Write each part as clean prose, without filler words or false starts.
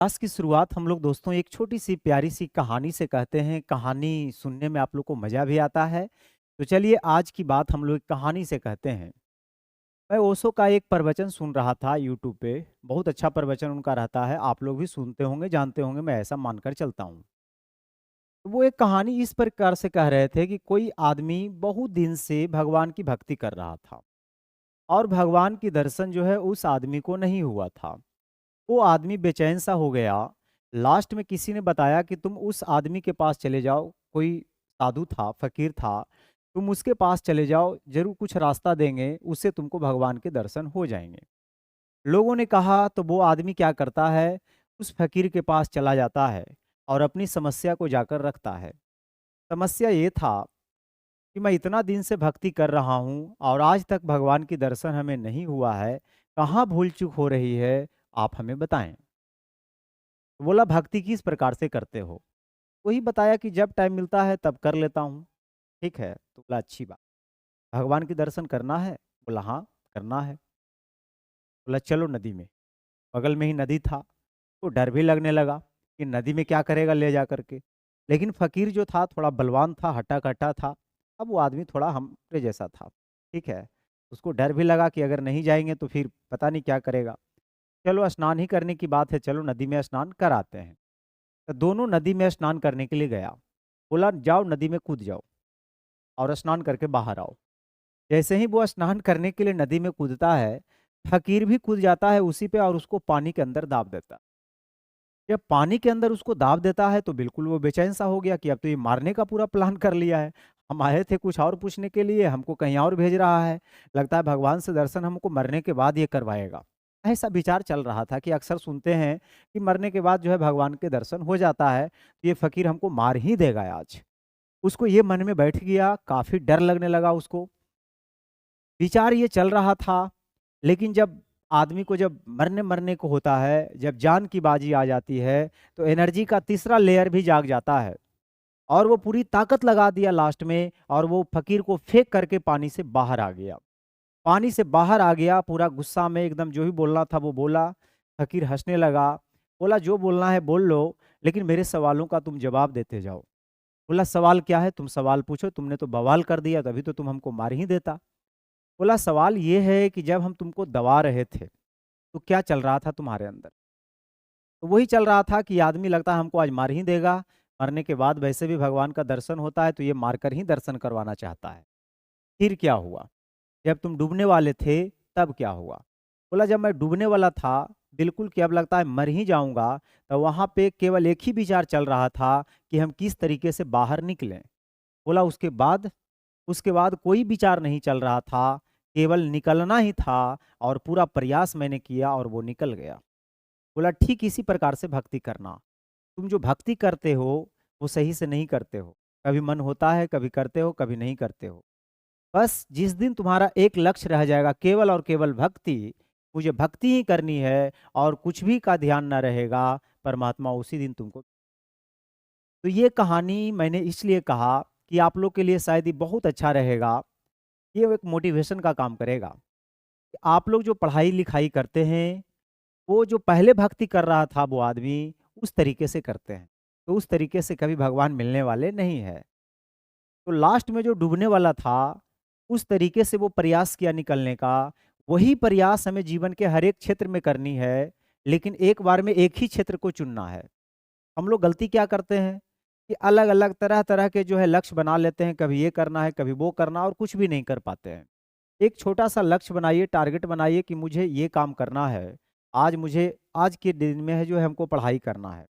आज की शुरुआत हम लोग दोस्तों एक छोटी-सी प्यारी-सी कहानी से करते हैं। कहानी सुनने में आप लोग को मज़ा भी आता है। तो चलिए आज की बात हम लोग एक कहानी से कहते हैं। मैं ओशो का एक प्रवचन सुन रहा था यूट्यूब पे। बहुत अच्छा प्रवचन उनका रहता है। आप लोग भी सुनते होंगे, जानते होंगे, मैं ऐसा मानकर चलता हूँ। तो वो एक कहानी इस प्रकार से कह रहे थे कि कोई आदमी बहुत दिन से भगवान की भक्ति कर रहा था और भगवान की दर्शन जो है उस आदमी को नहीं हुआ था। वो आदमी बेचैन सा हो गया। लास्ट में किसी ने बताया कि तुम उस आदमी के पास चले जाओ, कोई साधु था, फकीर था, तुम उसके पास चले जाओ, ज़रूर कुछ रास्ता देंगे, उससे तुमको भगवान के दर्शन हो जाएँगे। लोगों ने कहा तो वो आदमी क्या करता है, उस फकीर के पास चला जाता है और अपनी समस्या को जाकर रखता है। समस्या ये था कि मैं इतना दिन से भक्ति कर रहा हूँ और आज तक भगवान की दर्शन हमें नहीं हुआ है, कहाँ भूल-चूक हो रही है, आप हमें बताएँ। बोला भक्ति किस प्रकार से करते हो? वही बताया कि जब टाइम मिलता है तब कर लेता हूँ। ठीक है, तो बोला अच्छी बात। भगवान के दर्शन करना है? बोला हाँ, करना है। बोला चलो नदी में। बगल में ही नदी था, तो डर भी लगने लगा कि नदी में क्या करेगा ले जा कर के। लेकिन फ़कीर जो था थोड़ा बलवान था, हट्टा-कट्टा था। अब वो आदमी थोड़ा हमरे जैसा था, ठीक है। उसको डर भी लगा कि अगर नहीं जाएँगे तो फिर पता नहीं क्या करेगा। चलो स्नान ही करने की बात है, चलो नदी में स्नान कर आते हैं। तो दोनों नदी में स्नान करने के लिए गया। बोला जाओ नदी में कूद जाओ और स्नान करके बाहर आओ। जैसे ही वो स्नान करने के लिए नदी में कूदता है, फ़कीर भी कूद जाता है उसी पे और उसको पानी के अंदर दाब देता है। जब पानी के अंदर उसको दाब देता है तो बिल्कुल वो बेचैन सा हो गया कि अब तो ये मारने का पूरा प्लान कर लिया है। हम आए थे कुछ और पूछने के लिए, हमको कहीं और भेज रहा है। लगता है भगवान से दर्शन हमको मरने के बाद ये करवाएगा। ऐसा विचार चल रहा था कि अक्सर सुनते हैं कि मरने के बाद जो है भगवान के दर्शन हो जाता है, तो ये फ़कीर हमको मार ही देगा आज। उसको ये मन में बैठ गया, काफ़ी डर लगने लगा उसको। विचार ये चल रहा था, लेकिन जब आदमी को जब मरने-मरने को होता है, जब जान की बाजी आ जाती है, तो एनर्जी का तीसरा लेयर भी जाग जाता है और वो पूरी ताकत लगा दिया लास्ट में और वो फ़कीर को फेंक करके पानी से बाहर आ गया। पानी से बाहर आ गया, पूरा गुस्सा में एकदम जो भी बोलना था वो बोला। फ़कीर हँसने लगा, बोला जो बोलना है बोल लो, लेकिन मेरे सवालों का तुम जवाब देते जाओ। बोला सवाल क्या है? तुम सवाल पूछो, तुमने तो बवाल कर दिया, तभी तो तुम हमको मार ही देता। बोला सवाल ये है कि जब हम तुमको दबा रहे थे, तो क्या चल रहा था तुम्हारे अंदर? तो वही चल रहा था कि आदमी लगता है हमको आज मार ही देगा, मरने के बाद वैसे भी भगवान का दर्शन होता है, तो ये मारकर ही दर्शन करवाना चाहता है। फिर क्या हुआ? जब तुम डूबने वाले थे, तब क्या हुआ? बोला जब मैं डूबने वाला था, बिल्कुल कि अब लगता है मर ही जाऊँगा, तो वहाँ पे केवल एक ही विचार चल रहा था कि हम किस तरीके से बाहर निकलें। बोला उसके बाद कोई विचार नहीं चल रहा था, केवल निकलना ही था और पूरा प्रयास मैंने किया और वो निकल गया। बोला ठीक इसी प्रकार से भक्ति करना। तुम जो भक्ति करते हो, वो सही से नहीं करते हो। कभी मन होता है, कभी करते हो, कभी नहीं करते हो। बस जिस दिन तुम्हारा एक लक्ष्य रह जाएगा केवल और केवल भक्ति, मुझे भक्ति ही करनी है और कुछ भी का ध्यान ना रहेगा, परमात्मा उसी दिन तुमको। तो ये कहानी मैंने इसलिए कहा कि आप लोग के लिए शायद ये बहुत अच्छा रहेगा। ये एक मोटिवेशन का काम करेगा। कि आप लोग जो पढ़ाई-लिखाई करते हैं, वो जो पहले भक्ति कर रहा था वो आदमी, उस तरीके से करते हैं। तो उस तरीके से कभी भगवान मिलने वाले नहीं हैं। तो लास्ट में जो डूबने वाला था, उस तरीके से वो प्रयास किया निकलने का, वही प्रयास हमें जीवन के हर एक क्षेत्र में करनी है, लेकिन एक बार में एक ही क्षेत्र को चुनना है। हम लोग गलती क्या करते हैं कि अलग-अलग तरह-तरह के जो है लक्ष्य बना लेते हैं, कभी ये करना है, कभी वो करना और कुछ भी नहीं कर पाते हैं। एक छोटा-सा लक्ष्य बनाइए, टारगेट बनाइए कि मुझे ये काम करना है। आज के दिन में है जो है हमको पढ़ाई करना है।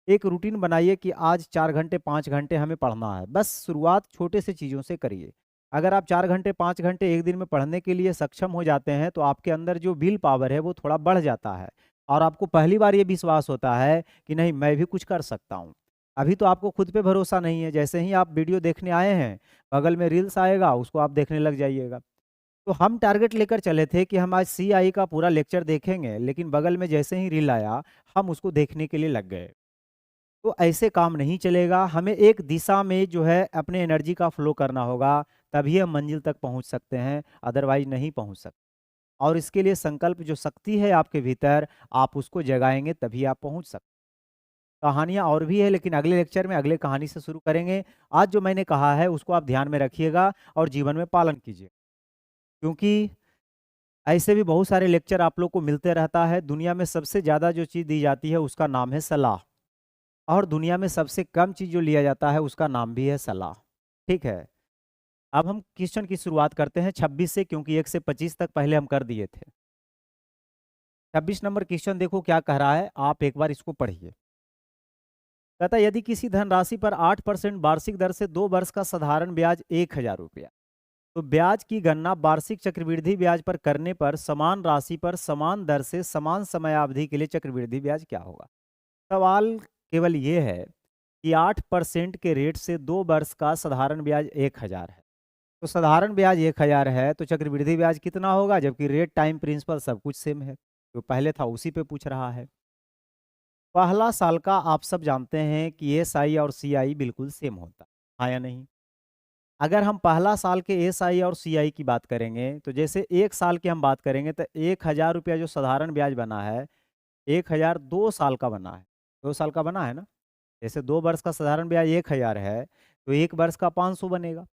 एक रूटीन बनाइए कि आज 4 घंटे, 5 घंटे हमें पढ़ना है। बस शुरुआत छोटे से चीज़ों से करिए। अगर आप 4 घंटे, 5 घंटे एक दिन में पढ़ने के लिए सक्षम हो जाते हैं, तो आपके अंदर जो विल पावर है, वो थोड़ा बढ़ जाता है और आपको पहली बार ये विश्वास होता है कि नहीं, मैं भी कुछ कर सकता हूँ। अभी तो आपको खुद पे भरोसा नहीं है। जैसे ही आप वीडियो देखने आए हैं, बगल में रील्स आएगा, उसको आप देखने लग जाइएगा। तो हम टारगेट लेकर चले थे कि हम आज सीआई का पूरा लेक्चर देखेंगे, लेकिन बगल में जैसे ही रील आया, हम उसको देखने के लिए लग गए। तो ऐसे काम नहीं चलेगा, हमें एक दिशा में जो है अपने एनर्जी का फ्लो करना होगा, तभी हम मंजिल तक पहुँच सकते हैं, अदरवाइज़ नहीं पहुँच सकते। और इसके लिए संकल्प जो शक्ति है आपके भीतर, आप उसको जगाएँगे तभी आप पहुँच सकते हैं। कहानियाँ और भी है, लेकिन अगले लेक्चर में अगले कहानी से शुरू करेंगे। आज जो मैंने कहा है उसको आप ध्यान में रखिएगा और जीवन में पालन कीजिए, क्योंकि ऐसे भी बहुत सारे लेक्चर आप लोग को मिलते रहता है। दुनिया में सबसे ज़्यादा जो चीज़ दी जाती है उसका नाम है सलाह, और दुनिया में सबसे कम चीज़ जो लिया जाता है उसका नाम भी है सलाह। ठीक है, अब हम क्वेश्चन की शुरुआत करते हैं 26 से, क्योंकि 1 से 25 तक पहले हम कर दिए थे। 26 नंबर क्वेश्चन देखो क्या कह रहा है, आप एक बार इसको पढ़िए। कहता है यदि किसी धनराशि पर 8% वार्षिक दर से 2 वर्ष का साधारण ब्याज 1,000 रुपया, तो ब्याज की गणना वार्षिक चक्रवृद्धि ब्याज पर करने पर समान राशि पर समान दर से समान समयावधि के लिए चक्रवृद्धि ब्याज क्या होगा। सवाल केवल ये है कि 8% के रेट से 2 वर्ष का साधारण ब्याज 1,000 है, तो साधारण ब्याज 1,000 है तो चक्रवृद्धि ब्याज कितना होगा, जबकि रेट टाइम प्रिंसिपल सब कुछ सेम है। जो पहले था उसी पे पूछ रहा है। पहला साल का आप सब जानते हैं कि एसआई और सीआई बिल्कुल सेम होता है, हाँ या नहीं। अगर हम पहला साल के एसआई और सीआई की बात करेंगे, तो जैसे 1 साल की हम बात करेंगे तो 1,000 रुपया जो साधारण ब्याज बना है, 1,000 2 साल का बना है। 2 साल का बना है ना। जैसे 2 वर्ष का साधारण ब्याज 1,000 है, तो 1 वर्ष का 500 बनेगा।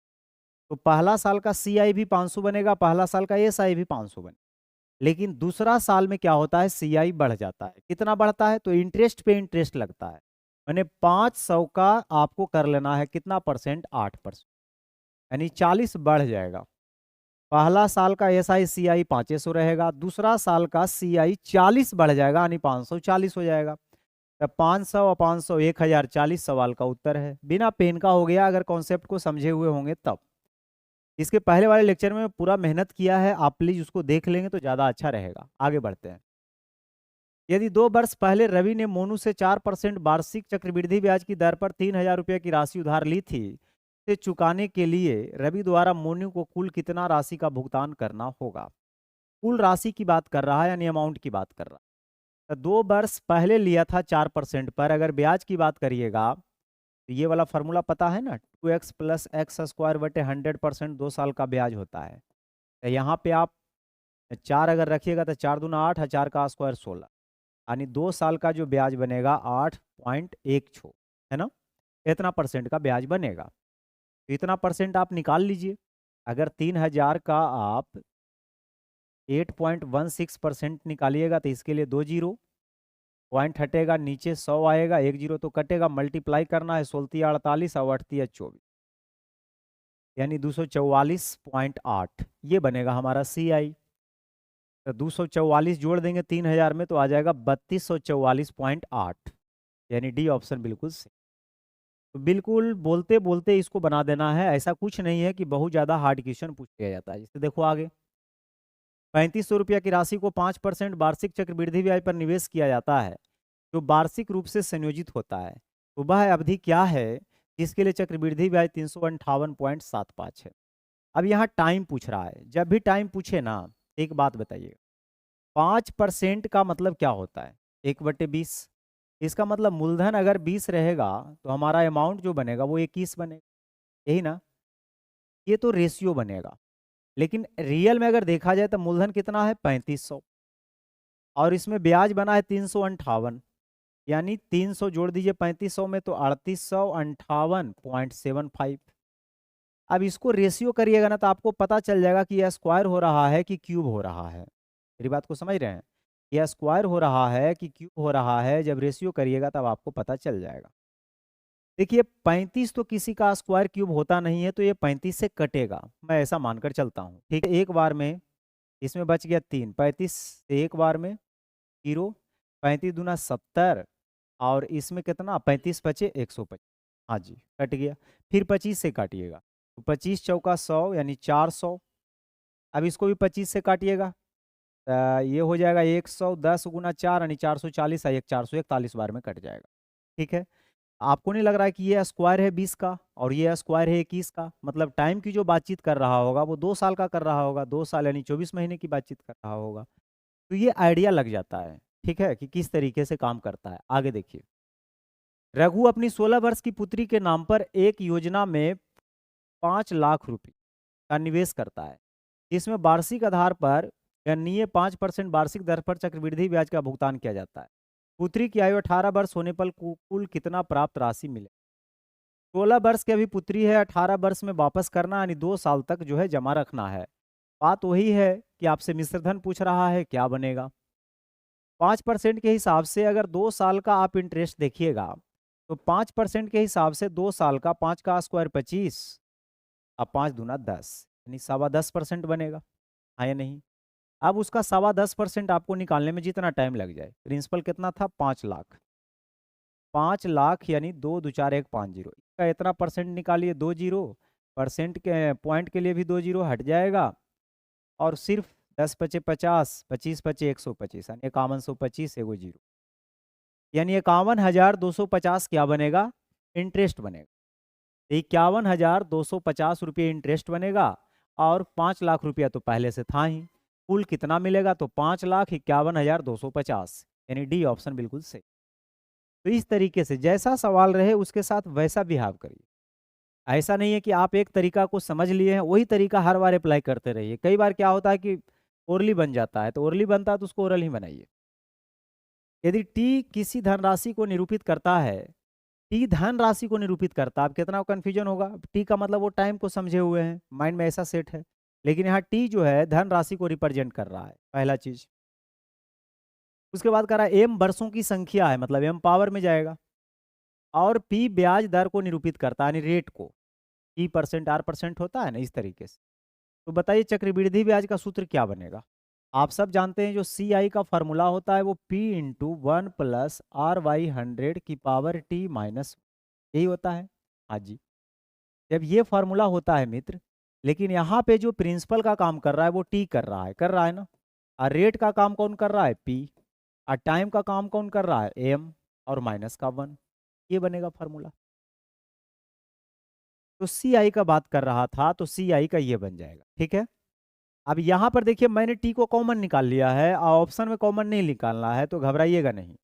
तो पहला साल का सीआई भी 500 बनेगा, पहला साल का एसआई भी 500 बनेगा। लेकिन दूसरा साल में क्या होता है, सीआई बढ़ जाता है। कितना बढ़ता है, तो इंटरेस्ट पे इंटरेस्ट लगता है। मैंने 500 का आपको कर लेना है कितना परसेंट, 8%, यानी 40 बढ़ जाएगा। पहला साल का एसआई सीआई 500 रहेगा, दूसरा साल का सीआई 40 बढ़ जाएगा, यानी 540 हो जाएगा। तो 500 और 500 1,040 सवाल का उत्तर है। बिना पेन का हो गया, अगर कॉन्सेप्ट को समझे हुए होंगे तब। इसके पहले वाले लेक्चर में पूरा मेहनत किया है, आप प्लीज उसको देख लेंगे तो ज़्यादा अच्छा रहेगा। आगे बढ़ते हैं। यदि 2 वर्ष पहले रवि ने मोनू से 4% वार्षिक चक्रवृद्धि ब्याज की दर पर 3,000 रुपये की राशि उधार ली थी, से चुकाने के लिए रवि द्वारा मोनू को कुल कितना राशि का भुगतान करना होगा। कुल राशि की बात कर रहा है, यानी अमाउंट की बात कर रहा है। तो 2 वर्ष पहले लिया था 4% पर, अगर ब्याज की बात करिएगा तो ये वाला फॉर्मूला पता है ना, 2x प्लस एक्स स्क्वायर बटे 100% 2 साल का ब्याज होता है। तो यहाँ पे आप 4 अगर रखिएगा तो 4 दूना 8 और 4 का स्क्वायर 16, यानी 2 साल का जो ब्याज बनेगा 8.16 है ना। इतना परसेंट का ब्याज बनेगा, तो इतना परसेंट आप निकाल लीजिए। अगर 3,000 का आप 8.16% निकालिएगा तो इसके लिए 2 जीरो, पॉइंट हटेगा, नीचे 100 आएगा, 1 जीरो तो कटेगा, मल्टीप्लाई करना है, 16 48 और 8 24, यानी 244.8, ये बनेगा हमारा सीआई। तो 244 जोड़ देंगे 3,000 में तो आ जाएगा 3244.8, यानी डी ऑप्शन बिल्कुल सही। तो बिल्कुल बोलते बोलते इसको बना देना है, ऐसा कुछ नहीं है कि बहुत ज़्यादा हार्ड क्वेश्चन पूछ लिया जाता है। जैसे देखो आगे, 3,500 रुपया की राशि को 5% वार्षिक चक्रवृद्धि ब्याज पर निवेश किया जाता है, जो वार्षिक रूप से संयोजित होता है, तो वह अवधि क्या है जिसके लिए चक्रवृद्धि ब्याज 358.75 है। अब यहाँ टाइम पूछ रहा है। जब भी टाइम पूछे ना, एक बात बताइए, 5% का मतलब क्या होता है, 1/20। इसका मतलब मूलधन अगर 20 रहेगा तो हमारा अमाउंट जो बनेगा वो 21 बनेगा, यही ना। ये तो रेशियो बनेगा, लेकिन रियल में अगर देखा जाए तो मूलधन कितना है, 3500, और इसमें ब्याज बना है 358, यानी 300 जोड़ दीजिए 3500 में तो 3858.75। अब इसको रेशियो करिएगा ना तो आपको पता चल जाएगा कि यह स्क्वायर हो रहा है कि क्यूब हो रहा है। मेरी बात को समझ रहे हैं, यह स्क्वायर हो रहा है कि क्यूब हो रहा है, जब रेशियो करिएगा तब आपको पता चल जाएगा। देखिए 35 तो किसी का स्क्वायर क्यूब होता नहीं है, तो ये 35 से कटेगा, मैं ऐसा मानकर चलता हूँ। ठीक है, एक बार में इसमें बच गया 3, 35 से एक बार में 0, 35 दूना 70, और इसमें कितना 35 बचे 125, हाँ जी कट गया। फिर 25 से काटिएगा, तो 25 चौका 100 यानी 400। अब इसको भी 25 से काटिएगा, ये हो जाएगा 110 गुना 4 यानी 440, एक 441 बार में कट जाएगा। ठीक है, आपको नहीं लग रहा है कि ये स्क्वायर है 20 का और ये स्क्वायर है 21 का, मतलब टाइम की जो बातचीत कर रहा होगा वो 2 साल का कर रहा होगा, 2 साल यानी 24 महीने की बातचीत कर रहा होगा। तो ये आइडिया लग जाता है, ठीक है, कि किस तरीके से काम करता है। आगे देखिए, रघु अपनी 16 वर्ष की पुत्री के नाम पर एक योजना में 5 लाख रुपए का निवेश करता है, जिसमें वार्षिक आधार पर गणनीय 5% वार्षिक दर पर चक्रवृद्धि ब्याज का भुगतान किया जाता है। पुत्री की आयु 18 वर्ष होने पर कुल कितना प्राप्त राशि मिले? 16 वर्ष की अभी पुत्री है, 18 वर्ष में वापस करना यानी 2 साल तक जो है जमा रखना है। बात वही है कि आपसे मिश्र धन पूछ रहा है, क्या बनेगा? 5% के हिसाब से अगर 2 साल का आप इंटरेस्ट देखिएगा, तो 5% के हिसाब से 2 साल का 5 का स्क्वायर 25 अब 5 दूना 10 यानी 10.25% बनेगा। हाँ या नहीं? अब उसका 10.25% आपको निकालने में जितना टाइम लग जाए, प्रिंसिपल कितना था? 5 लाख। 5 लाख यानी 2 दो चार 1 5 जीरो का इतना परसेंट निकालिए, 2 जीरो परसेंट के पॉइंट के लिए भी 2 जीरो हट जाएगा और सिर्फ 10 पचे 50, 25 पचे 125 यानी 5125 एगो जीरो यानी 51,250 क्या बनेगा? इंटरेस्ट बनेगा। 51,250 रुपये इंटरेस्ट बनेगा और 5 लाख रुपया तो पहले से था ही। कुल कितना मिलेगा? तो 5,51,250 यानी डी ऑप्शन बिल्कुल सही। तो इस तरीके से जैसा सवाल रहे उसके साथ वैसा बिहेव करिए। ऐसा नहीं है कि आप एक तरीका को समझ लिए हैं वही तरीका हर बार अप्लाई करते रहिए। कई बार क्या होता है कि ओरली बन जाता है, तो ओरली बनता है तो उसको ओरल ही बनाइए। यदि टी किसी धनराशि को निरूपित करता है, टी धन राशि को निरूपित करता है, अब कितना कंफ्यूजन होगा? टी का मतलब वो टाइम को समझे हुए हैं, माइंड में ऐसा सेट है, लेकिन यहाँ टी जो है धन राशि को रिप्रेजेंट कर रहा है, पहला चीज। उसके बाद कह रहा है एम वर्षों की संख्या है, मतलब एम पावर में जाएगा, और पी ब्याज दर को निरूपित करता है, यानी रेट को। ई परसेंट आर परसेंट होता है ना, इस तरीके से। तो बताइए चक्रवृद्धि ब्याज का सूत्र क्या बनेगा? आप सब जानते हैं जो सी आई का फॉर्मूला होता है वो P into 1 plus R Y 100 की पावर टी माइनस, यही होता है। हाँ जी, जब ये फॉर्मूला होता है मित्र, लेकिन यहाँ पे जो प्रिंसिपल का काम कर रहा है वो टी कर रहा है ना, और रेट का काम कौन कर रहा है? पी। और टाइम का काम कौन कर रहा है? एम, और माइनस का 1। ये बनेगा फॉर्मूला। तो सी आई का बात कर रहा था तो सी आई का ये बन जाएगा, ठीक है। अब यहाँ पर देखिए मैंने टी को कॉमन निकाल लिया है और ऑप्शन में कॉमन नहीं निकालना है, तो घबराइएगा नहीं।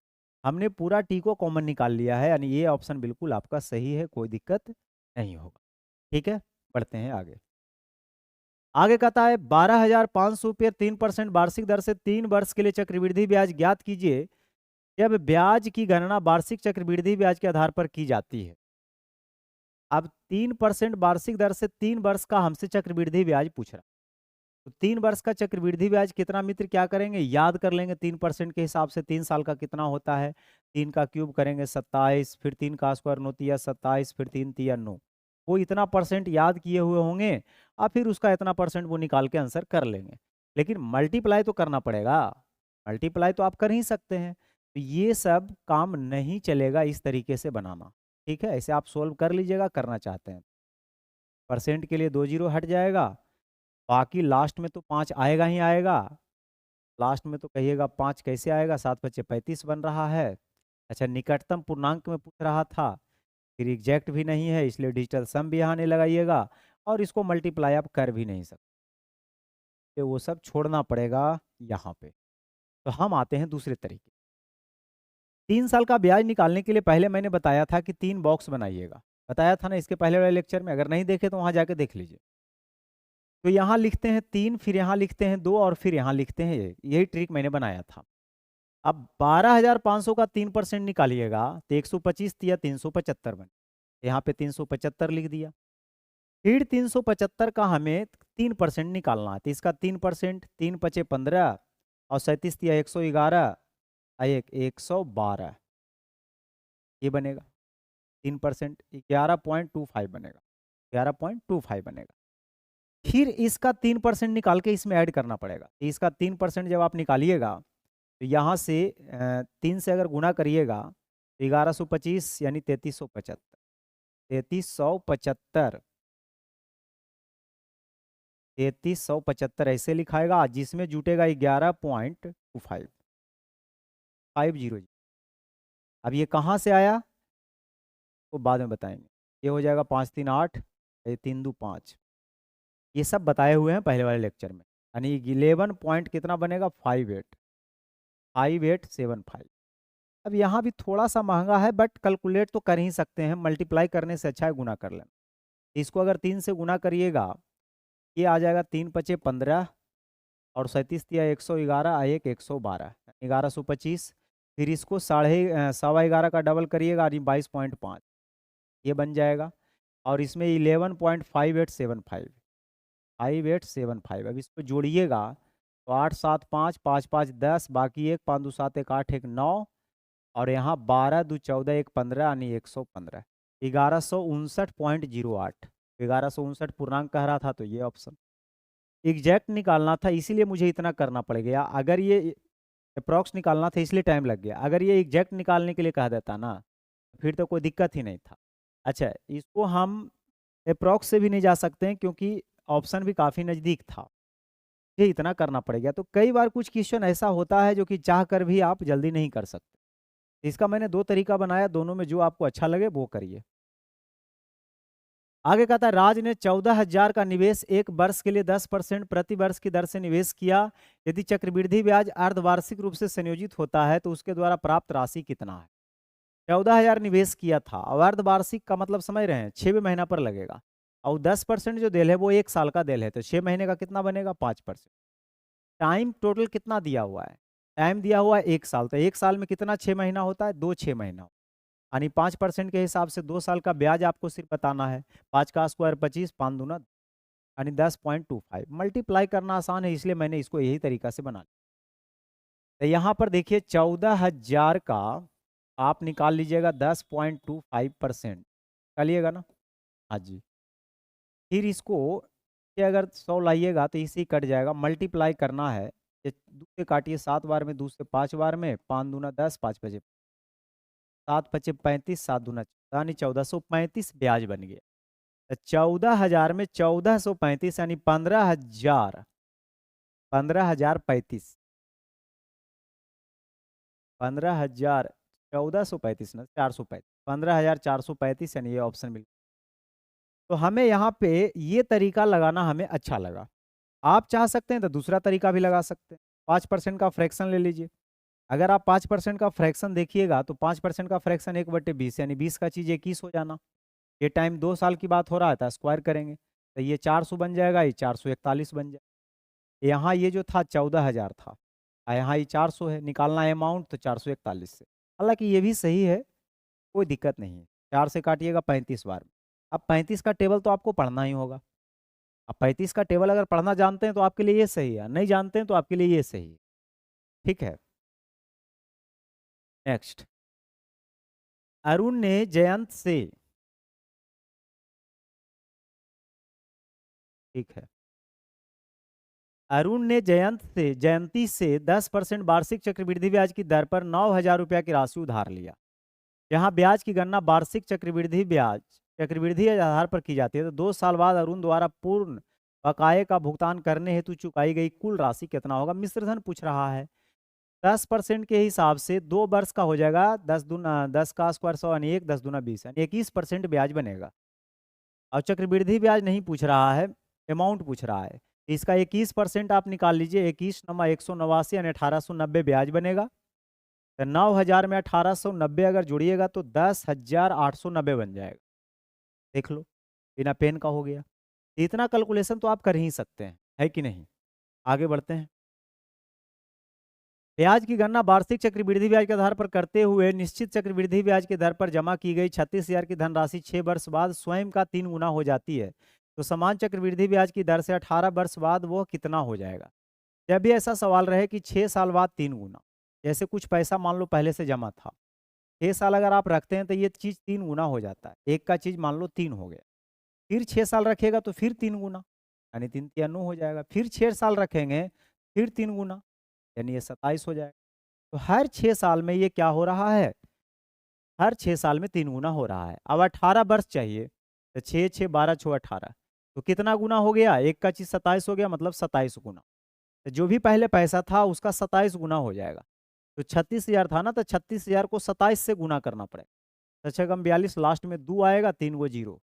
हमने पूरा टी को कॉमन निकाल लिया है, यानी ये ऑप्शन बिल्कुल आपका सही है, कोई दिक्कत नहीं होगा। ठीक है, बढ़ते हैं आगे। आगे कहता है 12,500 रुपये 3% वार्षिक दर से 3 वर्ष के लिए चक्रवृद्धि ब्याज ज्ञात कीजिए। जब ब्याज की गणना वार्षिक चक्रवृद्धि ब्याज के आधार पर की जाती है। अब 3% वार्षिक दर से 3 वर्ष का हमसे चक्रवृद्धि ब्याज पूछ रहा है, तो 3 वर्ष का चक्रवृद्धि ब्याज कितना मित्र? क्या करेंगे? याद कर लेंगे। 3% के हिसाब से 3 साल का कितना होता है? 3 का क्यूब करेंगे 27, फिर 3 का स्क्वायर 9 तिया 27, फिर 3 तिया 9। वो इतना परसेंट याद किए हुए होंगे और फिर उसका इतना परसेंट वो निकाल के आंसर कर लेंगे। लेकिन मल्टीप्लाई तो करना पड़ेगा, मल्टीप्लाई तो आप कर ही सकते हैं। तो ये सब काम नहीं चलेगा इस तरीके से बनाना, ठीक है। ऐसे आप सोल्व कर लीजिएगा, करना चाहते हैं। परसेंट के लिए 2 जीरो हट जाएगा, बाकी लास्ट में तो 5 आएगा ही आएगा। लास्ट में तो कहिएगा 5 कैसे आएगा? 7 बचे 35 बन रहा है। अच्छा, निकटतम पूर्णांक में पूछ रहा था, फिर एग्जैक्ट भी नहीं है, इसलिए डिजिटल सम भी यहाँ नहीं लगाइएगा, और इसको मल्टीप्लाई आप कर भी नहीं सकते, तो वो सब छोड़ना पड़ेगा यहाँ पे। तो हम आते हैं दूसरे तरीके। 3 साल का ब्याज निकालने के लिए पहले मैंने बताया था कि 3 बॉक्स बनाइएगा, बताया था ना इसके पहले वाले लेक्चर में। अगर नहीं देखे तो वहाँ जाके देख लीजिए। तो यहाँ लिखते हैं 3, फिर यहाँ लिखते हैं 2, और फिर यहाँ लिखते हैं 1। यही ट्रिक मैंने बनाया था। अब 12,500 का 3% निकालिएगा तो 125 या 375 बने। यहाँ पे 375 लिख दिया। फिर 375 का हमें 3% निकालना है, तो इसका 3%, 3 पचे 15 और 37 या 111 एक 112, ये बनेगा 3%, 11.25 बनेगा, 11.25 बनेगा। फिर इसका 3% निकाल के इसमें ऐड करना पड़ेगा। इसका 3% जब आप निकालिएगा तो यहाँ से 3 से अगर गुना करिएगा तो 1125 यानी 3375, 3375, 3375 ऐसे लिखाएगा, जिसमें जुटेगा 11.25, 50। अब ये कहाँ से आया तो बाद में बताएंगे। ये हो जाएगा 5 3 8, 3 2 5, ये सब बताए हुए हैं पहले वाले लेक्चर में। यानी 11 पॉइंट कितना बनेगा? 5875। अब यहाँ भी थोड़ा सा महंगा है, बट कैलकुलेट तो कर ही सकते हैं, मल्टीप्लाई करने से अच्छा है गुना कर लेना। इसको अगर 3 से गुना करिएगा, ये आ जाएगा 3 पचे 15 और 37 या 111 एक 112, 1125 फिर इसको 11.5 का डबल करिएगा यानी 22.5 ये बन जाएगा। और इसमें 11.5875 5875 अब इसको जोड़िएगा तो 8 7 5 5 5 10 बाकी 1 5 2 7 1 8 1 9 और यहाँ 12 2 14 1 15 यानी 115 1159.08 1159 पूर्णांक कह रहा था तो ये ऑप्शन एग्जैक्ट निकालना था इसीलिए मुझे इतना करना पड़ गया। अगर ये अप्रॉक्स निकालना था इसलिए टाइम लग गया। अगर ये एग्जैक्ट निकालने के लिए कह देता ना फिर तो कोई दिक्कत ही नहीं था। अच्छा इसको हम अप्रॉक्स से भी नहीं जा सकते हैं क्योंकि ऑप्शन भी काफ़ी नज़दीक था। ये इतना करना पड़ेगा। तो कई बार कुछ क्वेश्चन ऐसा होता है जो कि चाह कर भी आप जल्दी नहीं कर सकते। इसका मैंने 2 तरीका बनाया, दोनों में जो आपको अच्छा लगे वो करिए। आगे कहता है राज ने 14,000 का निवेश 1 वर्ष के लिए 10% प्रति वर्ष की दर से निवेश किया। यदि चक्रवृद्धि ब्याज अर्धवार्षिक रूप से संयोजित होता है तो उसके द्वारा प्राप्त राशि कितना है? 14,000 निवेश किया था और अर्धवार्षिक का मतलब समझ रहे हैं 6 महीना पर लगेगा और 10% जो देल है वो 1 साल का देल है तो 6 महीने का कितना बनेगा 5%। टाइम टोटल कितना दिया हुआ है? टाइम दिया हुआ है 1 साल, तो 1 साल में कितना 6 महीना होता है? 2 6 महीना यानी 5% के हिसाब से 2 साल का ब्याज आपको सिर्फ बताना है। 5 का स्क्वायर 25 5 दूना यानी 10.25 मल्टीप्लाई करना आसान है इसलिए मैंने इसको यही तरीका से बना लिया। तो यहाँ पर देखिए 14,000 का आप निकाल लीजिएगा 10.25% निकालिएगा ना। हाँ जी फिर इसको ये अगर 100 लाइएगा तो इसी कट जाएगा, मल्टीप्लाई करना है। ये 2 से काटिए 7 बार में, 2 से 5 बार में, 5 दूना 10 5 पचे 7 पचे 35 7 दूना 14 यानी 1435 ब्याज बन गया। तो 14,000 में 1435 यानी 15,000 15,035 15,000 1435 ना 435 15,435 यानी ये ऑप्शन मिल। तो हमें यहाँ पे ये तरीका लगाना हमें अच्छा लगा। आप चाह सकते हैं तो दूसरा तरीका भी लगा सकते हैं। 5% का फ्रैक्शन ले लीजिए। अगर आप 5% का फ्रैक्शन देखिएगा तो 5% का फ्रैक्शन 1/20 यानी 20 का चीज़ 21 हो जाना। ये टाइम 2 साल की बात हो रहा है तो स्क्वायर करेंगे तो ये 400 बन जाएगा, ये 441 बन जाएगा। यहाँ ये जो था 14,000 था और यहाँ ये 400 है, निकालना है अमाउंट तो 441 से। हालांकि ये भी सही है, कोई दिक्कत नहीं है। 4 से काटिएगा 35 बार में। अब 35 का टेबल तो आपको पढ़ना ही होगा। अब 35 का टेबल अगर पढ़ना जानते हैं तो आपके लिए ये सही है, नहीं जानते हैं तो आपके लिए ये सही है। ठीक है नेक्स्ट, अरुण ने जयंत से, ठीक है, अरुण ने जयंती से 10% वार्षिक चक्रवृद्धि ब्याज की दर पर 9,000 रुपया की राशि उधार लिया। यहाँ ब्याज की गणना वार्षिक चक्रवृद्धि के आधार पर की जाती है। तो 2 साल बाद अरुण द्वारा पूर्ण बकाये का भुगतान करने हेतु चुकाई गई कुल राशि कितना होगा? मिश्रधन पूछ रहा है। 10% के हिसाब से 2 वर्ष का हो जाएगा, 10 दूना 10 का स्क्वायर 100 यानी 1 10 दूना 20 यानी 21% ब्याज बनेगा। और चक्रवृद्धि ब्याज नहीं पूछ रहा है, अमाउंट पूछ रहा है। इसका 21% आप निकाल लीजिए, 21 नमा 189 यानी 1890 ब्याज बनेगा। तो 9,000 में 1890 अगर जोड़िएगा तो 10,890 बन जाएगा। देख लो बिना पेन का हो गया। इतना कैलकुलेशन तो आप कर ही सकते हैं, है कि नहीं? आगे बढ़ते हैं। ब्याज की गणना वार्षिक चक्रवृद्धि ब्याज के आधार पर करते हुए निश्चित चक्रवृद्धि ब्याज की दर पर जमा की गई 36,000 की धनराशि 6 वर्ष बाद स्वयं का 3 गुना हो जाती है। तो समान चक्रवृद्धि ब्याज की दर से 18 वर्ष बाद वह कितना हो जाएगा? जब भी ऐसा सवाल रहे कि 6 साल बाद 3 गुना, जैसे कुछ पैसा मान लो पहले से जमा था, 6 साल अगर आप रखते हैं तो ये चीज़ 3 गुना हो जाता है। एक का चीज़ मान लो 3 हो गया, फिर 6 साल रखेगा तो फिर 3 गुना यानी 3 तिया 9 हो जाएगा, फिर 6 साल रखेंगे फिर 3 गुना यानी ये 27 हो जाएगा। तो हर 6 साल में ये क्या हो रहा है? हर 6 साल में 3 गुना हो रहा है। अब 18 वर्ष चाहिए तो 6 6 12 6 18 तो कितना गुना हो गया? एक का चीज़ 27 हो गया मतलब 27 गुना। तो जो भी पहले पैसा था उसका 27 गुना हो जाएगा। तो 36,000 था ना तो 36,000 को 27 से गुना करना पड़ेगा। 6 कम 42 लास्ट में 2 आएगा 3 गो जीरो,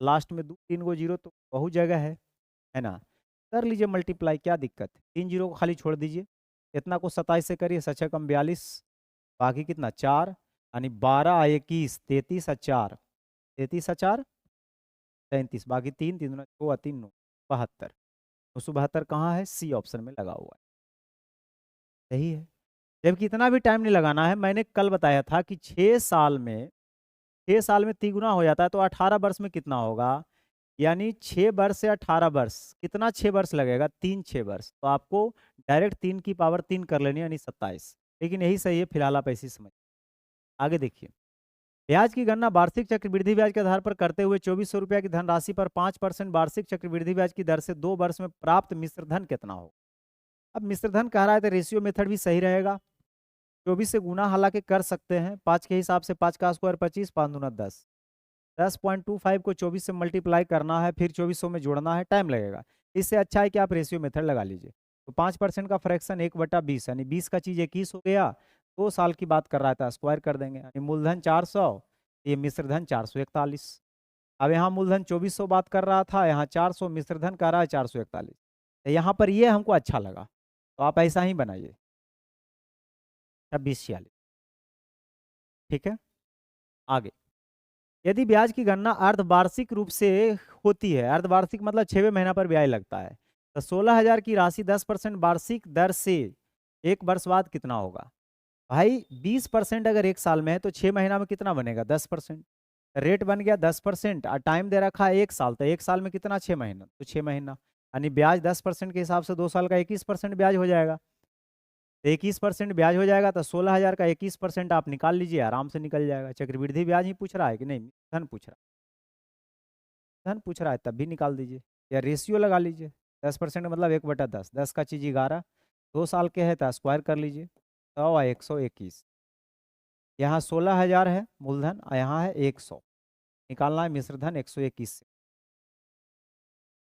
लास्ट में 2 3 गो जीरो तो बहुत जगह है ना? कर लीजिए मल्टीप्लाई, क्या दिक्कत है? 3 जीरो को खाली छोड़ दीजिए, इतना को 27 से करिए, 6 कम 42 बाकी कितना 4 यानी 12 21 33 और 4 33 और 4 37 बाकी 3 3 दूना 6 3 9 72 972 कहाँ है? सी ऑप्शन में लगा हुआ है। सही है। जबकि इतना भी टाइम नहीं लगाना है। मैंने कल बताया था कि 6 साल में तिगुना हो जाता है, तो 18 वर्ष में कितना होगा? यानी 6 वर्ष से 18 वर्ष, कितना 6 वर्ष लगेगा? 3 6 वर्ष। तो आपको डायरेक्ट 3 की पावर 3 कर लेनी है, यानी 27। लेकिन यही सही है, फिलहाल आप ऐसे ही समझ। आगे देखिए, ब्याज की गणना वार्षिक चक्रवृद्धि ब्याज के आधार पर करते हुए 2400 रुपया की धनराशि पर 5% वार्षिक चक्रवृद्धि ब्याज की दर से 2 वर्ष में प्राप्त मिश्र धन कितना हो? अब मिश्र धन कह रहा है तो रेशियो मेथड भी सही रहेगा। 24 से गुना हालांकि कर सकते हैं, 5 के हिसाब से 5 का स्क्वायर 25, 5 दूना 10। 10.25 को 24 से मल्टीप्लाई करना है, फिर 2400 में जोड़ना है, टाइम लगेगा। इससे अच्छा है कि आप रेशियो मेथड लगा लीजिए। तो 5% का फ्रैक्शन 1/20, यानी 20 का चीज़ 21 हो गया। 2 साल की बात कर रहा था, स्क्वायर कर देंगे, यानी मूलधन 400, ये मिश्रधन 441। अब यहाँ मूलधन 2400 बात कर रहा था, यहाँ 400, मिश्रधन कह रहा है 441। तो यहाँ पर ये हमको अच्छा लगा, तो आप ऐसा ही बनाइए 2646। ठीक है, आगे। यदि ब्याज की गणना अर्धवार्षिक रूप से होती है, अर्धवार्षिक मतलब 6वें महीना पर ब्याज लगता है, तो 16,000 की राशि 10% वार्षिक दर से 1 वर्ष बाद कितना होगा? भाई 20% अगर 1 साल में है तो 6 महीना में कितना बनेगा? 10%। रेट बन गया 10% और टाइम दे रखा है 1 साल, तो 1 साल में कितना? 6 महीना, तो 6 महीना, यानी ब्याज 10% के हिसाब से 2 साल का 21% ब्याज हो जाएगा। 21% ब्याज हो जाएगा, तो 16,000 का 21% आप निकाल लीजिए, आराम से निकल जाएगा। चक्रवृद्धि ब्याज ही पूछ रहा है कि नहीं, धन पूछ रहा है? धन पूछ रहा है तब भी निकाल दीजिए, या रेशियो लगा लीजिए। 10% मतलब 1/10, 10 का चीज 11, 2 साल के है तो स्क्वायर कर लीजिए, 100 और 121। यहाँ 16,000 है मूलधन और यहाँ है 100, निकालना है मिश्रधन 121 से।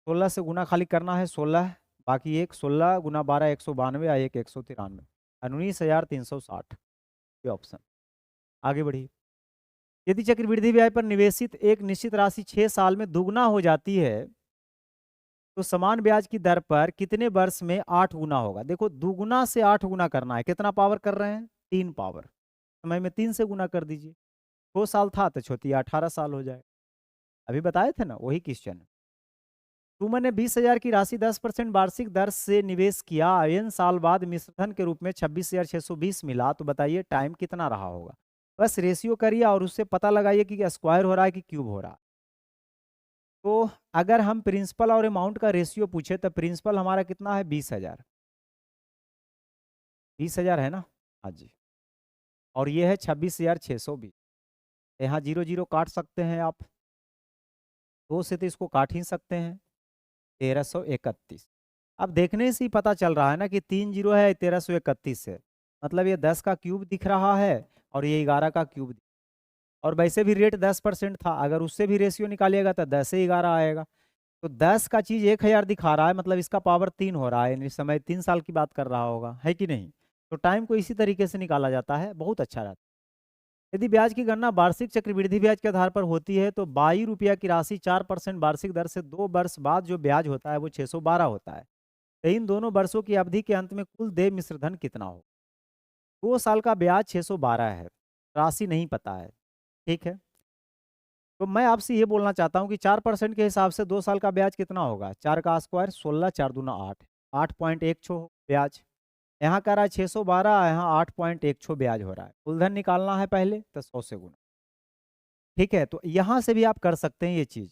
16 से गुना खाली करना है, 16 बाकी 1, 16 गुना 12 192 या 1 193, 19,360, ये ऑप्शन। आगे बढ़िए। यदि चक्रवृद्धि ब्याज पर निवेशित एक निश्चित राशि 6 साल में दुगना हो जाती है, तो समान ब्याज की दर पर कितने वर्ष में 8 गुना होगा? देखो, दुगुना से 8 गुना करना है, कितना पावर कर रहे हैं? 3 पावर। समय में 3 से गुना कर दीजिए। 2 साल था तो छोटी 18 साल हो जाए। अभी बताए थे ना, वही क्वेश्चन। तुमने 20,000 की राशि 10% वार्षिक दर से निवेश किया, n साल बाद मिश्रधन के रूप में 26,620 मिला, तो बताइए टाइम कितना रहा होगा? बस रेशियो करिए और उससे पता लगाइए कि स्क्वायर हो रहा है कि क्यूब हो रहा है। तो अगर हम प्रिंसिपल और अमाउंट का रेशियो पूछे तो प्रिंसिपल हमारा कितना है? 20,000। 20,000 है ना? हाँ जी। और ये है 26,620। यहाँ 0 0 काट सकते हैं आप, 2 से तो इसको काट ही सकते हैं, 1331। अब देखने से ही पता चल रहा है ना कि 3 जीरो है, 1331 है, मतलब ये 10 का क्यूब दिख रहा है और ये 11 का क्यूब। और वैसे भी रेट 10% था, अगर उससे भी रेशियो निकालिएगा तो 10 से 11 आएगा। तो 10 का चीज 1,000 दिखा रहा है, मतलब इसका पावर 3 हो रहा है, यानी समय 3 साल की बात कर रहा होगा, है कि नहीं? तो टाइम को इसी तरीके से निकाला जाता है, बहुत अच्छा रहता है। यदि ब्याज की गणना वार्षिक चक्रवृद्धि ब्याज के आधार पर होती है, तो 22 रुपया की राशि 4% वार्षिक दर से 2 वर्ष बाद जो ब्याज होता है वो 612 होता है। तो इन दोनों वर्षों की अवधि के अंत में कुल देय मिश्रधन कितना हो? 2 साल का ब्याज 612 है, राशि नहीं पता है। ठीक है, तो मैं आपसे ये बोलना चाहता हूँ कि 4% के हिसाब से 2 साल का ब्याज कितना होगा? 4 का स्क्वायर 16, 4 दूना 8, 8.16 ब्याज। यहाँ कह रहा है 612, यहाँ 8.16 ब्याज हो रहा है। मूलधन निकालना है पहले तो 100 से गुना। ठीक है, तो यहाँ से भी आप कर सकते हैं ये चीज़,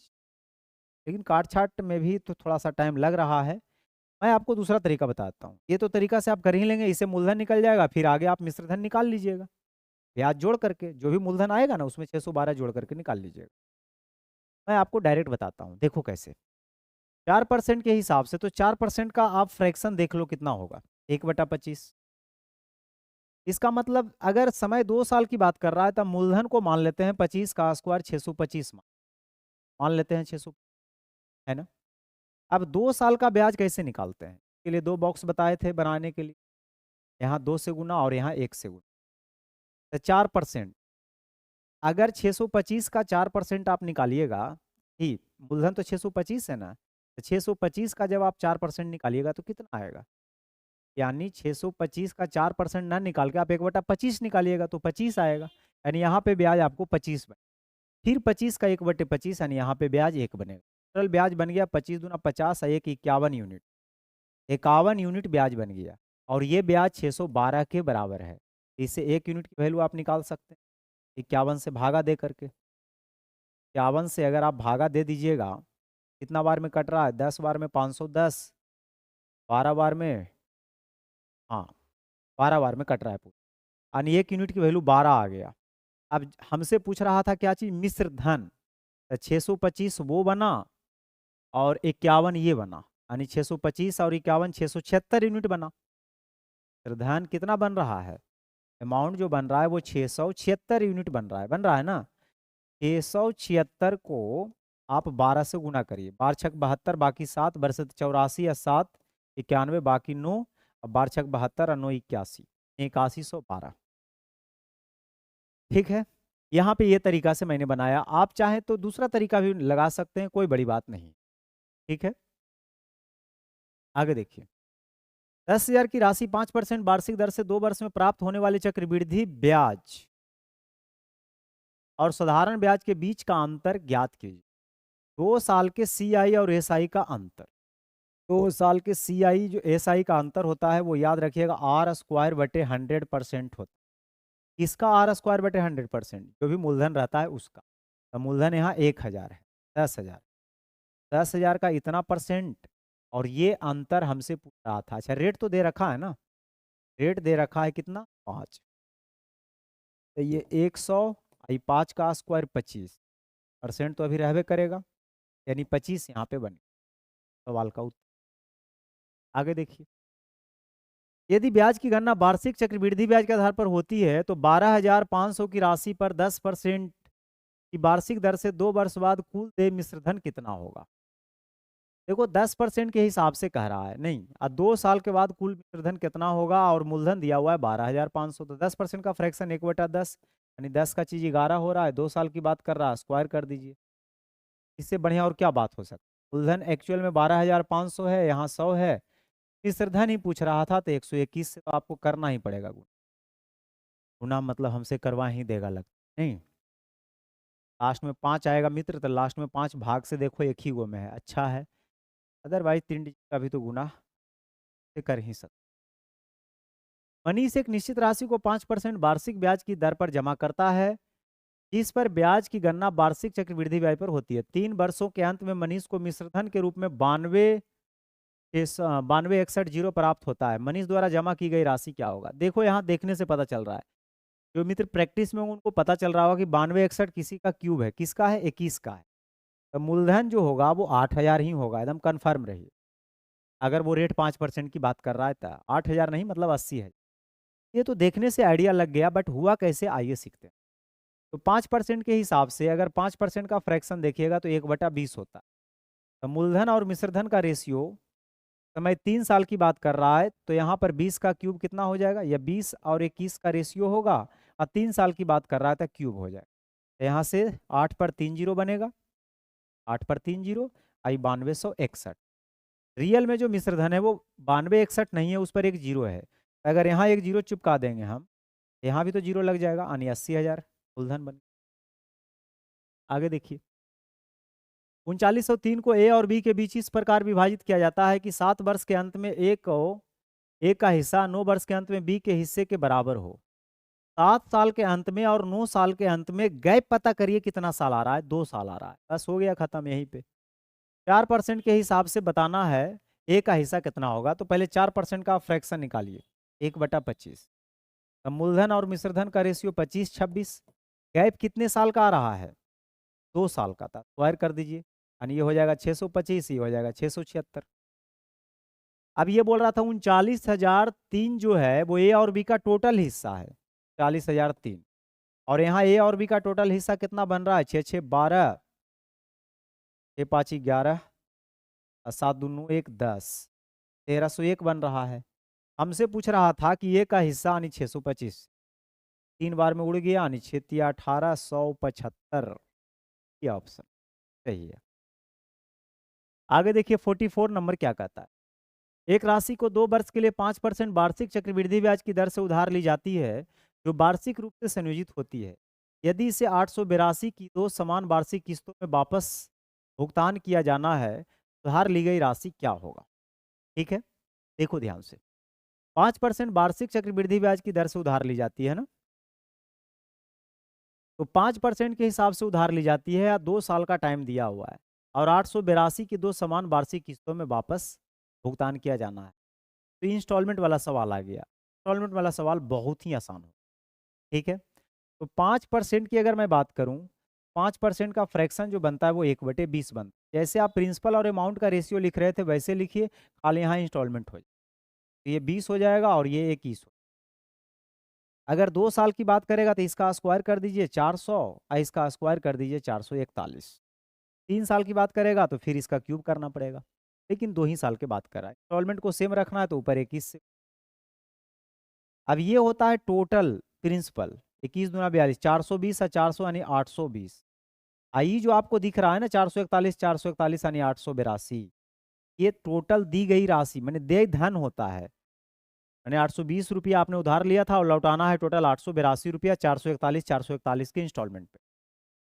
लेकिन काट छाट में भी तो थोड़ा सा टाइम लग रहा है। मैं आपको दूसरा तरीका बताता हूँ, ये तो तरीका से आप कर ही लेंगे, इससे मूलधन निकल जाएगा, फिर आगे आप मिश्रधन निकाल लीजिएगा, ब्याज जोड़ करके जो भी मूलधन आएगा ना उसमें 612 जोड़ करके निकाल लीजिएगा। मैं आपको डायरेक्ट बताता हूँ, देखो कैसे। 4% के हिसाब से, तो 4% का आप फ्रैक्शन देख लो कितना होगा? 1/25। इसका मतलब अगर समय 2 साल की बात कर रहा है, तब मूलधन को मान लेते हैं 25 का स्क्वायर 625 मान लेते हैं 600, है ना? अब 2 साल का ब्याज कैसे निकालते हैं? इसके लिए 2 बॉक्स बताए थे बनाने के लिए, यहाँ 2 से गुना और यहाँ 1 से गुना। तो 4%, अगर 625 का 4% आप निकालिएगा, ही मूलधन तो 625 है ना, तो 625 का जब आप 4% निकालिएगा तो कितना आएगा? यानी 625 का 4% ना निकाल के आप 1/25 निकालिएगा तो 25 आएगा, यानी यहाँ पे ब्याज आपको 25 बने। फिर 25 का 1/25, यानी यहाँ पे ब्याज 1 बनेगा। टोटल ब्याज बन गया 25 दूना 50 और 1 51 यूनिट, 51 यूनिट ब्याज बन गया। और ये ब्याज 612 के बराबर है। इससे 1 यूनिट की वैल्यू आप निकाल सकते हैं 51 से भागा दे करके। 51 से अगर आप भागा दे दीजिएगा, कितना बार में कट रहा है? 10 बार में 510, 12 बार में, हाँ 12 बार में कट रहा है पूरा, यानी 1 यूनिट की वैल्यू 12 आ गया। अब हमसे पूछ रहा था क्या चीज़? मिश्र धन। तो 625 वो बना और 51 ये बना, यानी 625 और 51 676 यूनिट बना। मिश्र धन कितना बन रहा है? अमाउंट जो बन रहा है वो 676 यूनिट बन रहा है ना। 676 को आप 12 से गुना करिए, 12 छक 72, बाकी 7, बरसत 84 या 7 91, बाकी 9, और 12 छक 72 और 9 81, 8112। ठीक है, यहाँ पे ये तरीका से मैंने बनाया। आप चाहें तो दूसरा तरीका भी लगा सकते हैं, कोई बड़ी बात नहीं। ठीक है, आगे देखिए। 10,000 की राशि 5% वार्षिक दर से 2 वर्ष में प्राप्त होने वाले चक्रवृद्धि ब्याज और साधारण ब्याज के बीच का अंतर ज्ञात कीजिए। 2 साल के सीआई और एसआई का अंतर। 2 साल के सीआई जो एसआई का अंतर होता है वो याद रखिएगा आर स्क्वायर बटे 100% होता है। इसका आर स्क्वायर बटे 100%, जो भी मूलधन रहता है उसका। तो मूलधन यहाँ 1000 है, 10,000, 10,000 का इतना परसेंट, और ये अंतर हमसे पूछ रहा था। अच्छा, रेट तो दे रखा है ना, रेट दे रखा है कितना? 5। तो ये 100 आई 5 का स्क्वायर 25 परसेंट तो अभी रहबे करेगा, यानी 25 यहाँ पे बने सवाल का उत्तर। आगे देखिए। यदि ब्याज की गणना वार्षिक चक्रवृद्धि ब्याज के आधार पर होती है तो 12,500 की राशि पर 10% की वार्षिक दर से 2 वर्ष बाद कुल देय मिश्रधन कितना होगा? देखो 10% के हिसाब से कह रहा है, नहीं, अब 2 साल के बाद कुल मिश्रधन कितना होगा, और मूलधन दिया हुआ है 12,500, तो 10% का फ्रैक्शन 1/10, यानी 10 का चीज 11 हो रहा है, 2 साल की बात कर रहा है, स्क्वायर कर दीजिए। इससे बढ़िया और क्या बात हो सकती है? मूलधन एक्चुअल में 12,500 है, यहाँ 100 है, मिश्रधन ही पूछ रहा था, तो 121 से तो आपको करना ही पड़ेगा गुना। गुना मतलब हमसे करवा ही देगा, लग नहीं। लास्ट में 5 आएगा मित्र, तो लास्ट में 5 भाग से देखो एक ही गो में है, अच्छा है, अदरवाइज 3 डिजिट का भी तो गुना से कर ही सकते। मनीष एक निश्चित राशि को 5% वार्षिक ब्याज की दर पर जमा करता है, जिस पर ब्याज की गणना वार्षिक चक्रवृद्धि ब्याज पर होती है। 3 वर्षों के अंत में मनीष को मिश्रधन के रूप में 92,61,0 प्राप्त होता है। मनीष द्वारा जमा की गई राशि क्या होगा? देखो यहाँ देखने से पता चल रहा है, जो मित्र प्रैक्टिस में उनको पता चल रहा होगा कि 92,61 किसी का क्यूब है, किसका है? 21 का है। तो मूलधन जो होगा वो 8,000 ही होगा, एकदम कन्फर्म रहिए। अगर वो रेट 5% की बात कर रहा है तो 8,000 नहीं, मतलब 80 है। ये तो देखने से आइडिया लग गया, बट हुआ कैसे आइए सीखते हैं। तो 5% के हिसाब से अगर 5% का फ्रैक्शन देखिएगा तो 1/20 होता है। तो मूलधन और मिश्रधन का रेशियो, तो मैं 3 साल की बात कर रहा है, तो यहाँ पर 20 का क्यूब कितना हो जाएगा? या 20 और 21 का रेशियो होगा, और 3 साल की बात कर रहा था, क्यूब हो जाएगा। तो यहाँ से 8 पर 3 जीरो बनेगा, 8 पर 3 जीरो, आई 9261। रियल में जो मिश्रधन है वो 9261 नहीं है, उस पर एक जीरो है। अगर यहाँ एक जीरो चिपका देंगे हम, यहाँ भी तो जीरो लग जाएगा, यानी 80,000 मूलधन बन। आगे देखिए। 3903 को ए और बी के बीच इस प्रकार विभाजित किया जाता है कि 7 वर्ष के अंत में ए का हिस्सा 9 वर्ष के अंत में बी के हिस्से के बराबर हो। 7 साल के अंत में और 9 साल के अंत में गैप पता करिए कितना साल आ रहा है? 2 साल आ रहा है, बस हो गया खत्म यहीं पे। 4% के हिसाब से बताना है ए का हिस्सा कितना होगा, तो पहले 4% का फ्रैक्शन निकालिए, 1/25। अब मूलधन और मिश्रधन का रेशियो 25-26, गैप कितने साल का आ रहा है? 2 साल का था, स्क्वायर कर दीजिए, यानी ये हो जाएगा 625, ये हो जाएगा 676। अब ये बोल रहा था 39,003 जो है वो ए और बी का टोटल हिस्सा है, 40,003, और यहाँ ए और बी का टोटल हिस्सा कितना बन रहा है? 6 6 12, 6 5 11, और 7 दूनू 1 10, 1301 बन रहा है। हमसे पूछ रहा था कि ए का हिस्सा यानी 625, 3 बार में उड़ गया, यानी 6 × 18 175, ये ऑप्शन सही है। आगे देखिए 44 नंबर क्या कहता है। एक राशि को 2 वर्ष के लिए 5% वार्षिक चक्रवृद्धि ब्याज की दर से उधार ली जाती है, जो वार्षिक रूप से संयोजित होती है। यदि इसे 882 की 2 समान वार्षिक किस्तों में वापस भुगतान किया जाना है, उधार ली गई राशि क्या होगा? ठीक है, देखो ध्यान से। 5% वार्षिक चक्रवृद्धि ब्याज की दर से उधार ली जाती है ना, तो 5% के हिसाब से उधार ली जाती है या 2 साल का टाइम दिया हुआ है और 882 की 2 समान वार्षिक किस्तों में वापस भुगतान किया जाना है। तो इंस्टॉलमेंट वाला सवाल आ गया। इंस्टॉलमेंट वाला सवाल बहुत ही आसान हो, ठीक है। तो 5% की अगर मैं बात करूं, 5% का फ्रैक्शन जो बनता है वो 1/20 बनता है। जैसे आप प्रिंसिपल और अमाउंट का रेशियो लिख रहे थे वैसे लिखिए, खाली यहाँ इंस्टॉलमेंट हो जाए, तो ये 20 हो जाएगा और ये 21 हो। अगर 2 साल की बात करेगा तो इसका स्क्वायर कर दीजिए 400 और इसका स्क्वायर कर दीजिए 441। 3 साल की बात करेगा तो फिर इसका क्यूब करना पड़ेगा, लेकिन 2 ही साल की बात कर रहा है। इंस्टॉलमेंट को सेम रखना है तो ऊपर 21 से। अब ये होता है टोटल प्रिंसिपल, 21 दूना 42, 420 और 400 यानी 820। आई जो आपको दिख रहा है ना 441 यानी 882, ये टोटल दी गई राशि मैंने देय धन होता है। मैंने 820 रुपया आपने उधार लिया था और लौटाना है टोटल 882 रुपया 441 के इंस्टॉलमेंट पे।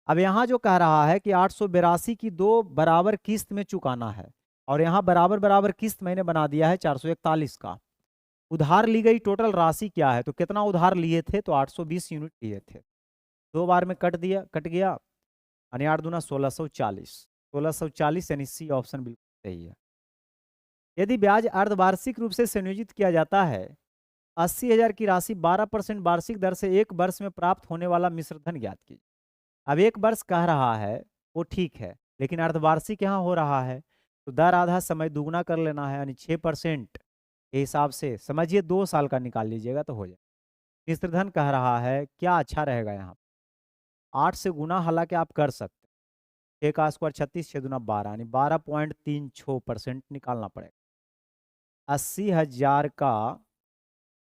अब यहाँ जो कह रहा है कि 882 की 2 बराबर किस्त में चुकाना है और यहाँ बराबर बराबर किस्त मैंने बना दिया है 441 का। उधार ली गई टोटल राशि क्या है, तो कितना उधार लिए थे, तो 820 यूनिट लिए थे। 2 बार में कट गया यानी 8 दूना 1640, 1640 यानी सी ऑप्शन बिल्कुल सही है। यदि ब्याज अर्धवार्षिक रूप से संयोजित किया जाता है, 80,000 की राशि 12% वार्षिक दर से 1 वर्ष में प्राप्त होने वाला मिश्रधन ज्ञात कीजिए। अब 1 वर्ष कह रहा है वो ठीक है, लेकिन अर्धवार्षिक यहाँ हो रहा है तो दर आधा समय दुगना कर लेना है, यानी 6% के हिसाब से समझिए 2 साल का निकाल लीजिएगा तो हो जाए। मिश्रधन कह रहा है क्या अच्छा रहेगा, यहाँ 8 से गुना हालांकि आप कर सकते, 6 का स्क्वायर 36, 6 दूना 12 यानी 12.36% निकालना पड़ेगा। 80,000 का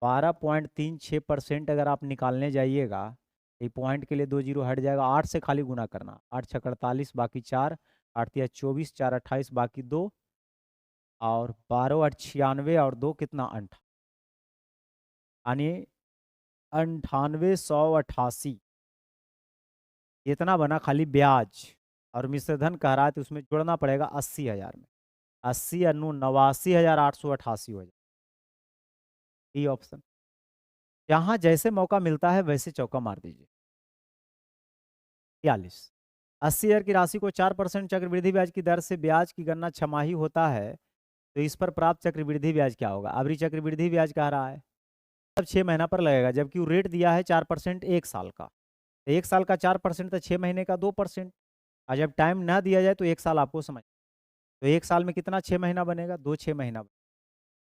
12.36% अगर आप निकालने जाइएगा, ये पॉइंट के लिए 2 जीरो हट जाएगा, 8 से खाली गुना करना, 8 छक 48 बाकी 4, 8 तिया 24, 4 28 बाकी 2 और 12 8 96 और 2 कितना 8 यानी 9888, इतना बना खाली ब्याज। और मिश्रधन कह रहा है तो उसमें जोड़ना पड़ेगा 80,000 में, 80 अन्नू 89,888 हो जाए, ई ऑप्शन। यहाँ जैसे मौका मिलता है वैसे चौका मार दीजिए। 42, 80,000 की राशि को 4% चक्रवृद्धि ब्याज की दर से ब्याज की गणना छमाही होता है, तो इस पर प्राप्त चक्रवृद्धि ब्याज क्या होगा। अभी चक्रवृद्धि ब्याज कह रहा है अब 6 महीना पर लगेगा, जबकि वो रेट दिया है 4% 1 साल का। 1 साल का 4% तो 6 महीने का 2%। और जब टाइम ना दिया जाए तो 1 साल आपको समझ, तो 1 साल में कितना 6 महीना बनेगा, 2 6 महीना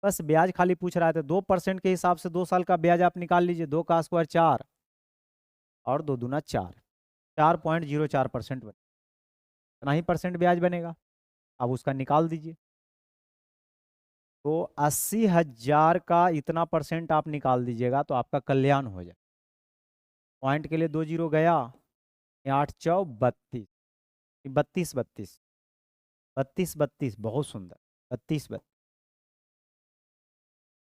बस ब्याज खाली पूछ रहा है, तो 2% के हिसाब से 2 साल का ब्याज आप निकाल लीजिए, 2 का स्क्वायर 4 और 2 दूना 4, 4.04% बने, इतना ही परसेंट ब्याज बनेगा। अब उसका निकाल दीजिए, तो 80,000 का इतना परसेंट आप निकाल दीजिएगा तो आपका कल्याण हो जाए। पॉइंट के लिए 2 जीरो गया, 8 चौ 32, 32 32 32 32, बहुत सुंदर, 32 32।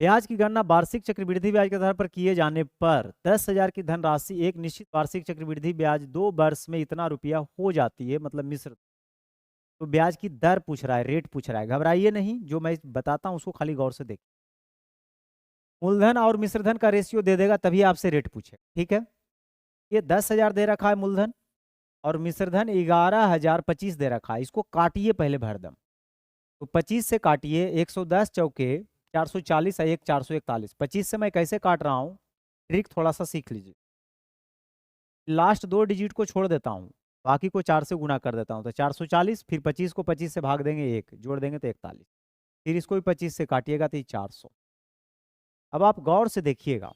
ब्याज की गणना वार्षिक चक्रवृद्धि ब्याज के आधार पर किए जाने पर 10,000 की धनराशि एक निश्चित वार्षिक चक्रवृद्धि ब्याज 2 वर्ष में इतना रुपया हो जाती है, मतलब मिश्र। तो ब्याज की दर पूछ रहा है, रेट पूछ रहा है, घबराइए नहीं, जो मैं बताता हूं उसको खाली गौर से देखिए। मूलधन और मिश्रधन का रेशियो दे देगा तभी आपसे रेट पूछे, ठीक है। ये 10,000 दे रखा है मूलधन और मिश्रधन 11,025 दे रखा है, इसको काटिए पहले भरदम, तो 25 से काटिए, 110 चौके 440 है, 1 441, 25 से मैं कैसे काट रहा हूँ, ट्रिक थोड़ा सा सीख लीजिए। लास्ट 2 डिजिट को छोड़ देता हूँ, बाकी को 4 से गुना कर देता हूँ, तो 440, फिर 25 को 25 से भाग देंगे 1, जोड़ देंगे तो 41, फिर इसको भी 25 से काटिएगा तो ये 400। अब आप गौर से देखिएगा,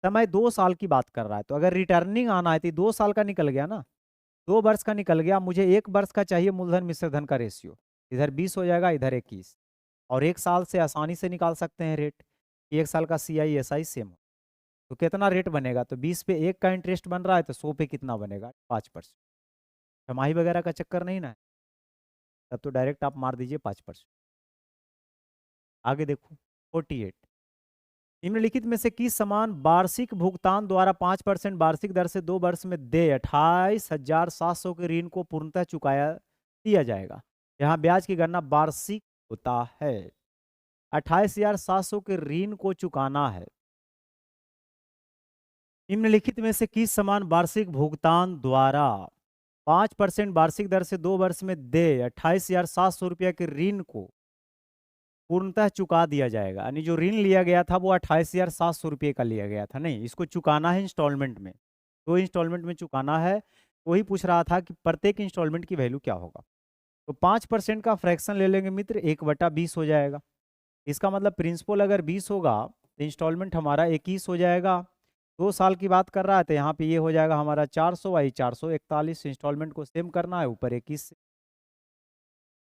समय 2 साल की बात कर रहा है, तो अगर रिटर्निंग आना है तो 2 साल का निकल गया ना, 2 वर्ष का निकल गया, मुझे 1 वर्ष का चाहिए मूलधन मिश्रधन का रेशियो, इधर 20 हो जाएगा, इधर 21, और 1 साल से आसानी से निकाल सकते हैं रेट, 1 साल का CI SI सेम हो, तो कितना रेट बनेगा, तो 20 पे 1 का इंटरेस्ट बन रहा है तो 100 पे कितना बनेगा, 5%। छमाही वगैरह का चक्कर नहीं ना है, तब तो डायरेक्ट आप मार दीजिए 5%। आगे देखो 48, निम्नलिखित में से किस समान वार्षिक भुगतान द्वारा 5% वार्षिक दर से 2 वर्ष में दे 28,700 के ऋण को पूर्णतः चुकाया दिया जाएगा, यहाँ ब्याज की गणना वार्षिक होता है। 28,700 के ऋण को चुकाना है। निम्नलिखित में से किस समान वार्षिक भुगतान द्वारा 5% वार्षिक दर से 2 वर्ष में दे 28,700 रुपया के ऋण को पूर्णतः चुका दिया जाएगा? यानी जो ऋण लिया गया था वो 28,700 रुपये का लिया गया था, नहीं, इसको चुकाना है इंस्टॉलमेंट में, 2 इंस्टॉलमेंट में चुकाना है। वही पूछ रहा था कि प्रत्येक इंस्टॉलमेंट की वैल्यू क्या होगा। तो 5% का फ्रैक्शन ले लेंगे मित्र, 1/20 हो जाएगा। इसका मतलब प्रिंसिपल अगर 20 होगा तो इंस्टॉलमेंट हमारा 21 हो जाएगा। 2 साल की बात कर रहा है तो यहाँ पे ये हो जाएगा हमारा 400 आई 441। इंस्टॉलमेंट को सेम करना है, ऊपर 21।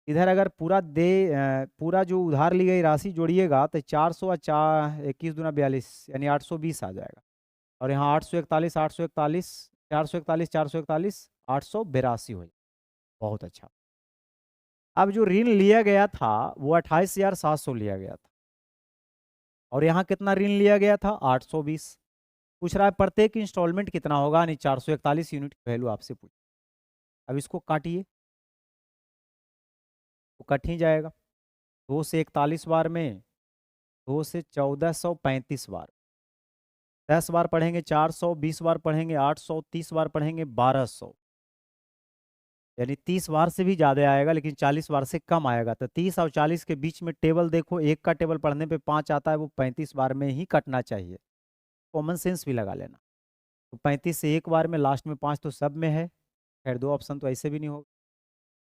इधर अगर पूरा जो उधार ली गई राशि जोड़िएगा तो 400 और 21 दूना 42 यानी 820 आ जाएगा। और यहाँ 841 841 441 441 882 हो जाएगा। बहुत अच्छा। अब जो ऋण लिया गया था वो 28,700 लिया गया था, और यहाँ कितना ऋण लिया गया था? 820। पूछ रहा है प्रत्येक इंस्टॉलमेंट कितना होगा, यानी 441 यूनिट की वैल्यू आपसे पूछ। अब इसको काटिए तो कट ही जाएगा। 2 से 41 बार में, 2 से 1435 बार, 10 बार पढ़ेंगे 400, 20 बार पढ़ेंगे 800, 30 बार पढ़ेंगे 1200, यानी 30 बार से भी ज़्यादा आएगा, लेकिन 40 बार से कम आएगा। तो 30 और 40 के बीच में टेबल देखो, एक का टेबल पढ़ने पे 5 आता है, वो 35 बार में ही कटना चाहिए। कॉमन सेंस भी लगा लेना। तो 35 से एक बार में, लास्ट में 5 तो सब में है, खैर 2 ऑप्शन तो ऐसे भी नहीं होगा।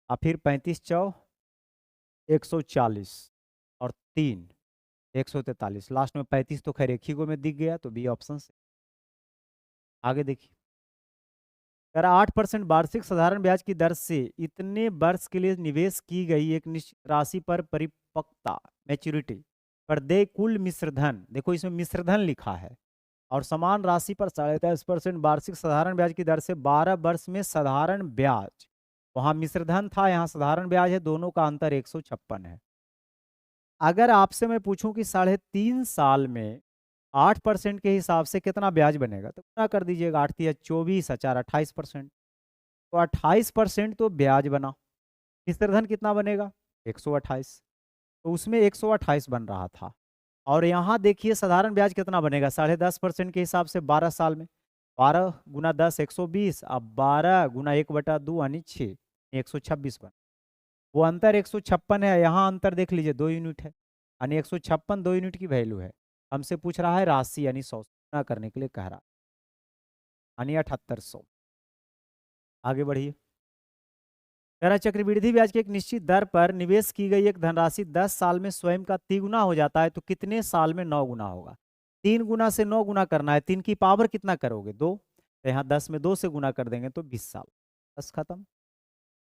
और फिर 35 चौ 140 और 3 143, लास्ट में 35 तो खैर एक ही गो में दिख गया, तो बी ऑप्शन से। आगे देखिए, अगर 8% वार्षिक साधारण ब्याज की दर से इतने वर्ष के लिए निवेश की गई एक निश्चित राशि पर परिपक्वता मैच्योरिटी पर दे कुल मिश्रधन, देखो इसमें मिश्रधन लिखा है, और समान राशि पर 10.5% वार्षिक साधारण ब्याज की दर से 12 वर्ष में साधारण ब्याज, वहां मिश्रधन था यहाँ साधारण ब्याज है, दोनों का अंतर 156 है। अगर आपसे मैं पूछूं कि 3.5 साल में 8% के हिसाब से कितना ब्याज बनेगा, तो गुना कर दीजिएगा, 8 या 24 4 28%, तो 28% तो ब्याज बना। मिश्रधन कितना बनेगा? 128, तो उसमें 128 बन रहा था। और यहाँ देखिए साधारण ब्याज कितना बनेगा? 10.5% के हिसाब से 12 साल में, 12 गुना 10 120, अब 12 गुना 1/2 यानी 6, 126 बन। वो अंतर 156 है, यहाँ अंतर देख लीजिए 2 यूनिट है, यानी 156 2 यूनिट की वैल्यू है। हमसे पूछ रहा है राशि, यानी 100 गुना करने के लिए कह रहा, यानी 7800। आगे बढ़िए, कह रहा चक्रवृद्धि ब्याज की एक निश्चित दर पर निवेश की गई एक धनराशि 10 साल में स्वयं का 3 गुना हो जाता है, तो कितने साल में 9 गुना होगा? 3 गुना से 9 गुना करना है, 3 की पावर कितना करोगे? 2, तो यहाँ 10 में 2 से गुना कर देंगे तो 20 साल, बस खत्म।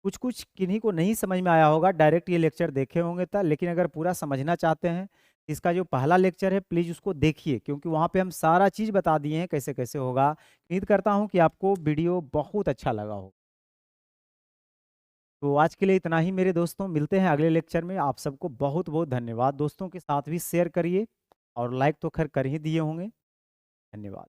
कुछ कुछ किन्हीं को नहीं समझ में आया होगा, डायरेक्ट ये लेक्चर देखे होंगे था, लेकिन अगर पूरा समझना चाहते हैं, इसका जो पहला लेक्चर है प्लीज़ उसको देखिए, क्योंकि वहाँ पे हम सारा चीज़ बता दिए हैं कैसे कैसे होगा। उम्मीद करता हूँ कि आपको वीडियो बहुत अच्छा लगा हो। तो आज के लिए इतना ही मेरे दोस्तों, मिलते हैं अगले लेक्चर में। आप सबको बहुत बहुत धन्यवाद। दोस्तों के साथ भी शेयर करिए, और लाइक तो खैर कर ही दिए होंगे। धन्यवाद।